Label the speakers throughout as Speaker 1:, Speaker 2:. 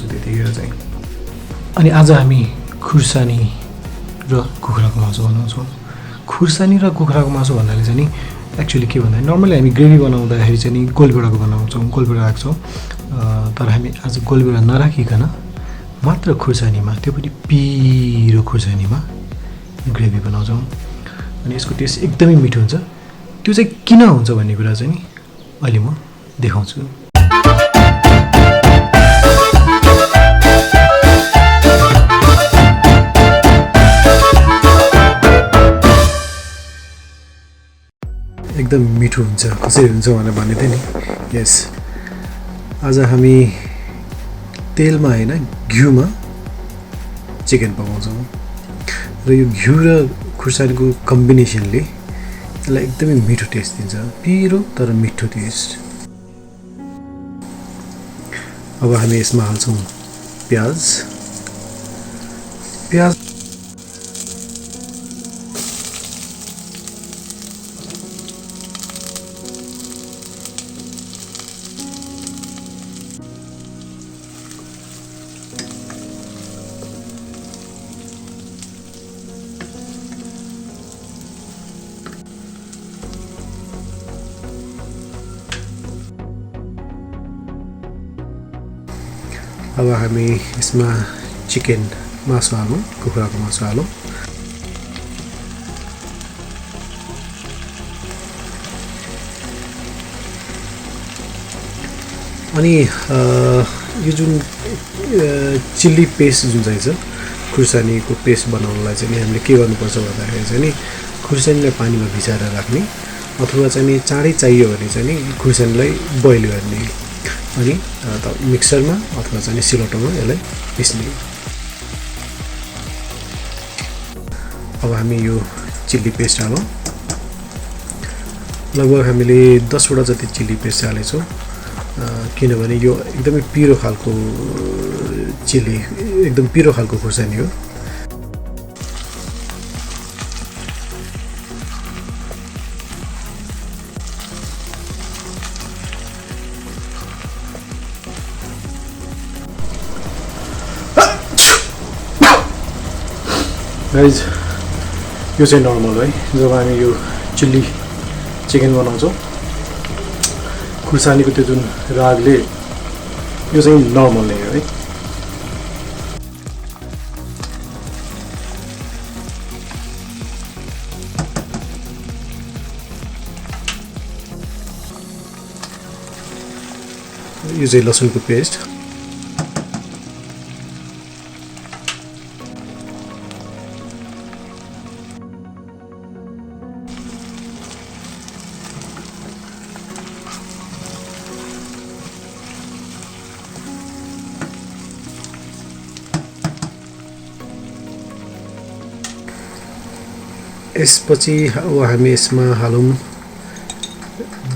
Speaker 1: बनाउँछु त्यतिखेर चाहिँ। अनि आज हामी खुर्सानी र कुखुराको मासु बनाउँछौँ। खुर्सानी र कुखुराको मासु भन्नाले चाहिँ नि एक्चुअली के भन्दा नर्मली हामी ग्रेभी बनाउँदाखेरि चाहिँ नि गोलभेडाको बनाउँछौँ, गोलभेडा राख्छौँ। तर हामी आज गोलभेडा नराखिकन मात्र खुर्सानीमा, त्यो पनि पिरो खुर्सानीमा ग्रेभी बनाउँछौँ। अनि यसको टेस्ट एकदमै मिठो हुन्छ। त्यो चाहिँ किन हुन्छ भन्ने कुरा चाहिँ नि अहिले म देखाउँछु। एकदम मिठो हुन्छ, कसरी हुन्छ भनेर भन्ने थिएँ नि। यस, आज हामी तेलमा होइन घिउमा चिकन पकाउँछौँ र यो घिउ र खुर्सानीको कम्बिनेसनले यसलाई एकदमै मिठो टेस्ट दिन्छ, पिरो तर मिठो टेस्ट। अब हामी यसमा हाल्छौँ प्याज। अब हामी यसमा चिकन मासु हालौँ, कुखुराको मासु हालौँ। अनि यो जुन चिल्ली पेस्ट जुन चाहिँ छ, खुर्सानीको पेस्ट बनाउनलाई चाहिँ नि हामीले के गर्नुपर्छ भन्दाखेरि चाहिँ नि खुर्सानीलाई पानीमा भिजाएर राख्ने, अथवा चाहिँ नि चाँडै चाहियो भने चाहिँ नि खुर्सानीलाई बोइल गर्ने, अनि मिक्सरमा अथवा चाहिँ सिलौटोमा यसलाई पिस्ने। अब हामी यो चिल्ली पेस्ट हालौँ। लगभग हामीले 10वटा जति चिल्ली पेस्ट हालेछौँ, किनभने यो एकदमै पिरो खालको चिल्ली, एकदम पिरो खालको खुर्सानी हो। गाइज, यो चाहिँ नर्मल है, जब हामी यो चिल्ली चिकन बनाउँछौँ, खुर्सानीको त्यो जुन रागले, यो चाहिँ नर्मल नै हो है। यो चाहिँ लसुनको पेस्ट। यसपछि अब हामी यसमा हालौँ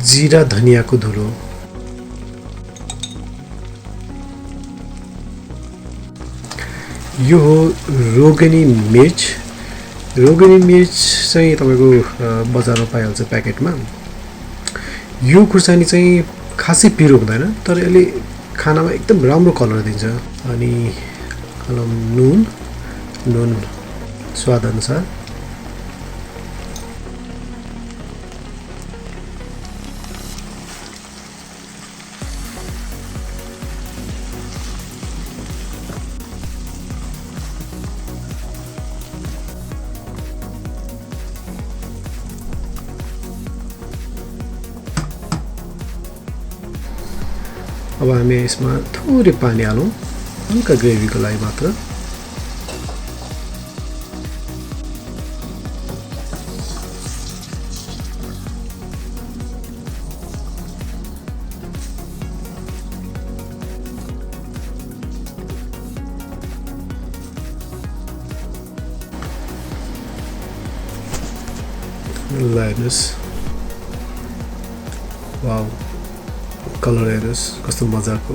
Speaker 1: जिरा धनियाको धुलो। यो हो रोगनी मिर्च। रोगनी मिर्च चाहिँ तपाईँको बजारमा पाइहाल्छ प्याकेटमा। यो खुर्सानी चाहिँ खासै पिरो हुँदैन, तर यसले खानामा एकदम राम्रो कलर दिन्छ। अनि हालौँ नुन स्वादअनुसार। अब हामी यसमा थोरै पानी हालौँ, हल्का ग्रेभीको लागि मात्र। ल हेर्नुहोस्, वाउ कलर हेर्नुहोस् कस्तो मजाको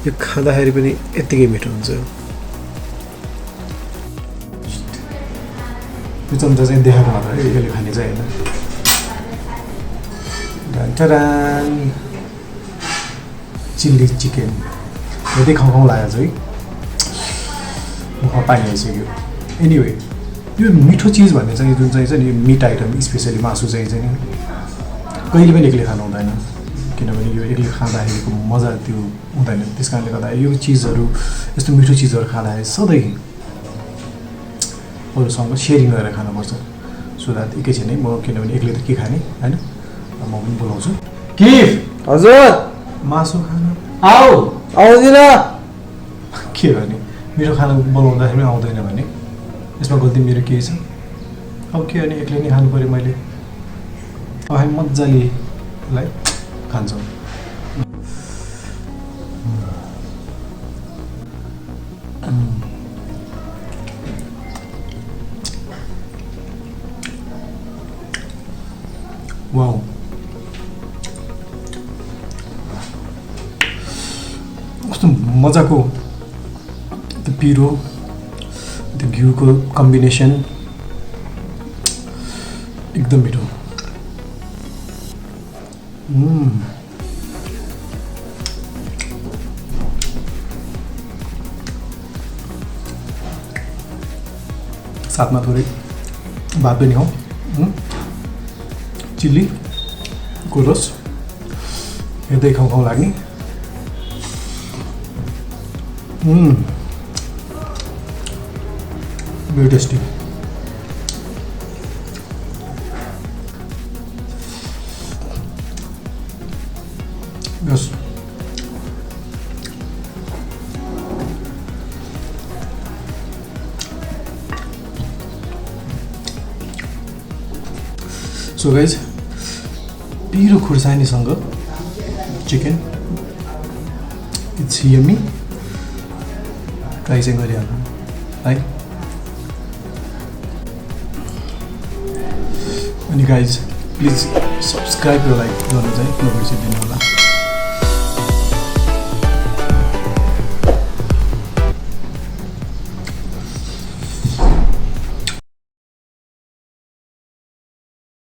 Speaker 1: यो खाँदाखेरि पनि यत्तिकै मिठो हुन्छ यो चम्चा चाहिँ देखाएको मात्र है यसले खाने चाहिँ होइन टरान चिल्ली चिकन यतै खाउँ खाउँ लागेको छ है मुखमा पानी आइसक्यो एनिवे यो मिठो चिज भन्ने चाहिँ जुन चाहिँ नि मिट आइटम स्पेसली मासु चाहिँ नि कहिले पनि एक्लै खानु हुँदैन किनभने यो एक्लै खाँदाखेरिको मजा त्यो हुँदैन त्यस कारणले गर्दा यो चिजहरू यस्तो मिठो चिजहरू खाँदाखेरि सधैँ अरूसँग सेयरिङ गरेर खानुपर्छ सो द्याट एकैछिन है म किनभने एक्लै त के खाने होइन म पनि बोलाउँछु के
Speaker 2: हजुर
Speaker 1: मासु खान
Speaker 2: आऊ आउँदिन
Speaker 1: के गर्ने मिठो खाना बोलाउँदाखेरि आउँदैन भने यसमा गल्ती मेरो के छ अब के भने एक्लै नै खानु पऱ्यो मैले अब हामी मजाले खान्छौँ वाउ कस्तो मजाको त्यो पिरो त्यो घिउको कम्बिनेसन एकदम मिठो साथमा थोरै भात पनि हो चिल्ली कोरस हेर्दै खाउँ खाउँ लाग्ने very tasty yes so guys पिरो खुर्सानीसँग चिकन इट्स यम्मी ट्राई चाहिँ गरिहाल्नु है अनि गाइज प्लिज सब्सक्राइब र लाइक गर्नु चाहिँ नबिर्सिदिनु होला